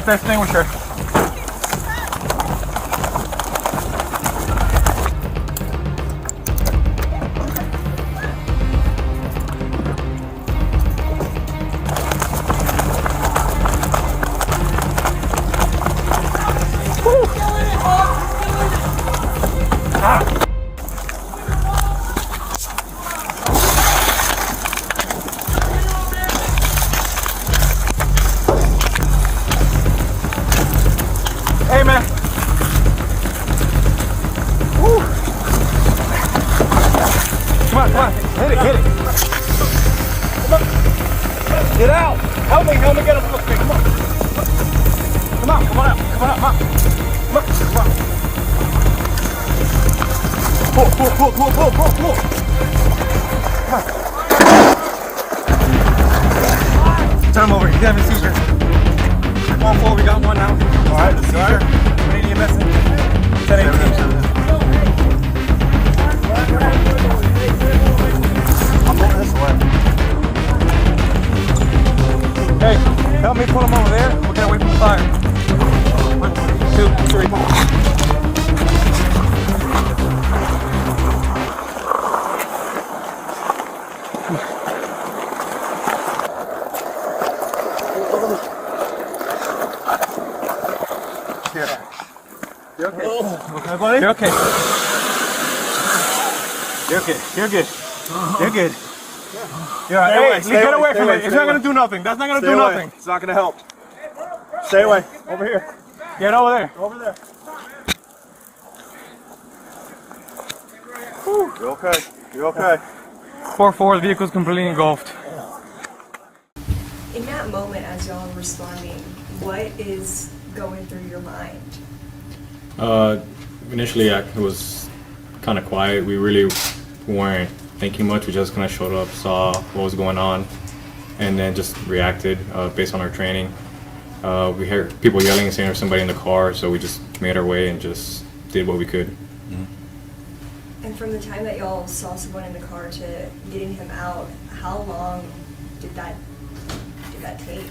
the extinguisher. Hey man. Woo. Come on, come on. Hit it, hit it. Come on. Get out. Help me get up real quick. Come on. Come on, come on out. Come on out, come on. Come on. Pull. Come on. Turn him over. He's having a seizure. 1-4, we got one now. Alright, seizure. We need EMS in 10-18. I'm moving this way. Hey, help me pull him over there. We're gonna wait for the fire. 1, 2, 3. You're okay. Okay, buddy? You're okay. You're okay. You're good. You're good. You're all right. Hey, get away from it. It's not going to do nothing. That's not going to do nothing. It's not going to help. Stay away. Over here. Get over there. Over there. Whew. You're okay. You're okay. 4-4, the vehicle's completely engulfed. In that moment, as y'all are responding, what is going through your mind? Initially, it was kind of quiet. We really weren't thinking much. We just kind of showed up, saw what was going on, and then just reacted based on our training. We heard people yelling and saying there's somebody in the car, so we just made our way and just did what we could. And from the time that y'all saw someone in the car to getting him out, how long did that take?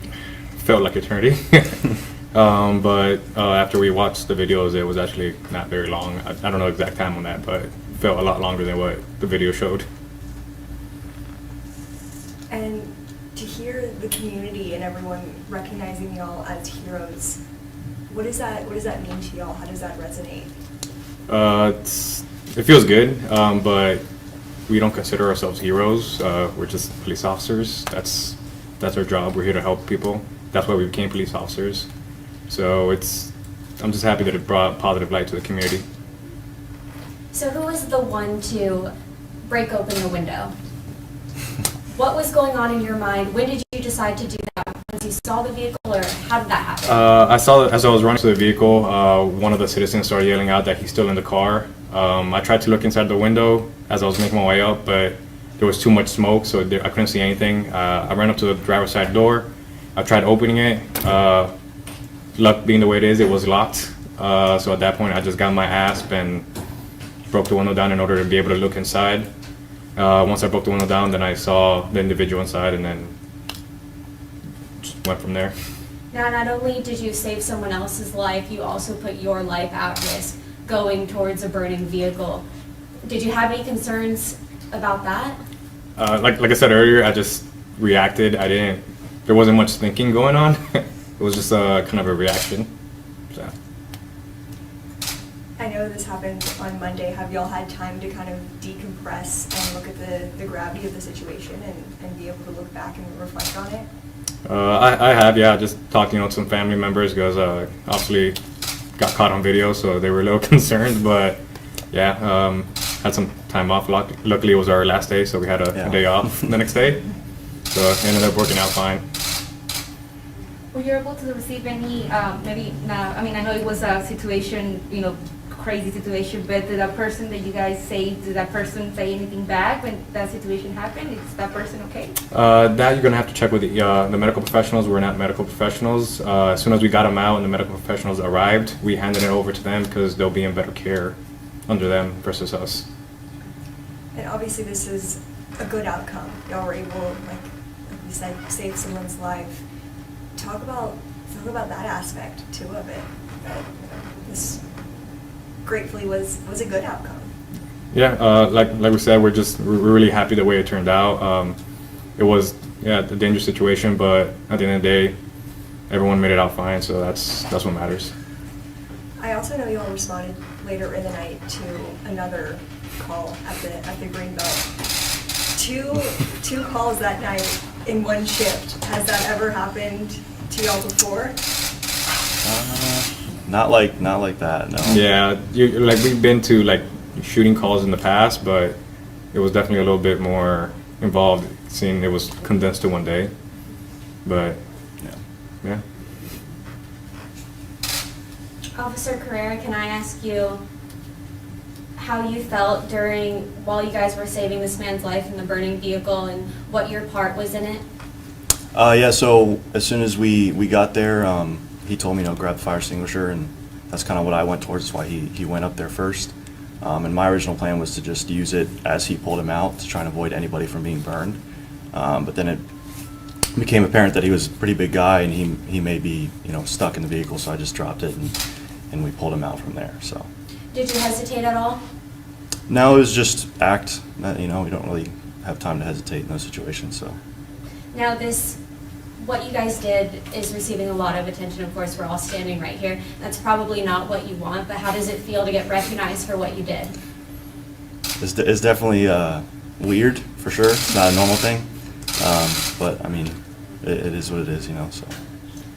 Felt like eternity. But after we watched the videos, it was actually not very long. I don't know the exact time on that, but it felt a lot longer than what the video showed. And to hear the community and everyone recognizing y'all as heroes, what does that mean to y'all? How does that resonate? It feels good, but we don't consider ourselves heroes. We're just police officers. That's our job. We're here to help people. That's why we became police officers. So I'm just happy that it brought positive light to the community. So who was the one to break open the window? What was going on in your mind? When did you decide to do that? Once you saw the vehicle, or how did that happen? I saw that as I was running to the vehicle, one of the citizens started yelling out that he's still in the car. I tried to look inside the window as I was making my way up, but there was too much smoke, so I couldn't see anything. I ran up to the driver's side door. I tried opening it. Luck being the way it is, it was locked. So at that point, I just got my asp and broke the window down in order to be able to look inside. Once I broke the window down, then I saw the individual inside and then just went from there. Now, not only did you save someone else's life, you also put your life at risk going towards a burning vehicle. Did you have any concerns about that? Like I said earlier, I just reacted. There wasn't much thinking going on. It was just kind of a reaction. So. I know this happened on Monday. Have y'all had time to kind of decompress and look at the gravity of the situation and be able to look back and reflect on it? I have, yeah. Just talked, to some family members because obviously got caught on video, so they were a little concerned. But yeah, had some time off. Luckily, it was our last day, so we had a day off the next day. So it ended up working out fine. Were you able to receive any, maybe now, I know it was a situation, crazy situation, but did that person that you guys saved, did that person say anything back when that situation happened? Is that person okay? That you're going to have to check with the medical professionals. We're not medical professionals. As soon as we got them out and the medical professionals arrived, we handed it over to them because they'll be in better care under them versus us. And obviously this is a good outcome. Y'all were able, like we said, save someone's life. Talk about talk about that aspect too of it. That this gratefully was a good outcome. Yeah, like we said, we're really happy the way it turned out. It was a dangerous situation, but at the end of the day, everyone made it out fine. So that's what matters. I also know you all responded later in the night to another call at the green belt. Two calls that night in one shift. Has that ever happened to y'all before? Not like that. No. Yeah, we've been to like shooting calls in the past, but it was definitely a little bit more involved, seeing it was condensed to one day. But yeah. Officer Carrera, can I ask you how you felt while you guys were saving this man's life in the burning vehicle and what your part was in it? Yeah, so as soon as we got there, he told me to grab the fire extinguisher, and that's kind of what I went towards. That's why he went up there first. And my original plan was to just use it as he pulled him out to try and avoid anybody from being burned. But then it became apparent that he was a pretty big guy and he may be stuck in the vehicle, so I just dropped it and we pulled him out from there. So. Did you hesitate at all? No, it was just act. We don't really have time to hesitate in those situations. So. Now what you guys did is receiving a lot of attention. Of course, we're all standing right here. That's probably not what you want, but how does it feel to get recognized for what you did? It's definitely weird, for sure. It's not a normal thing. But, I mean, it is what it is, so.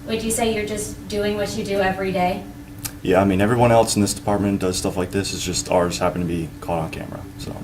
Would you say you're just doing what you do every day? Yeah, I mean, everyone else in this department does stuff like this. It's just ours happened to be caught on camera, so.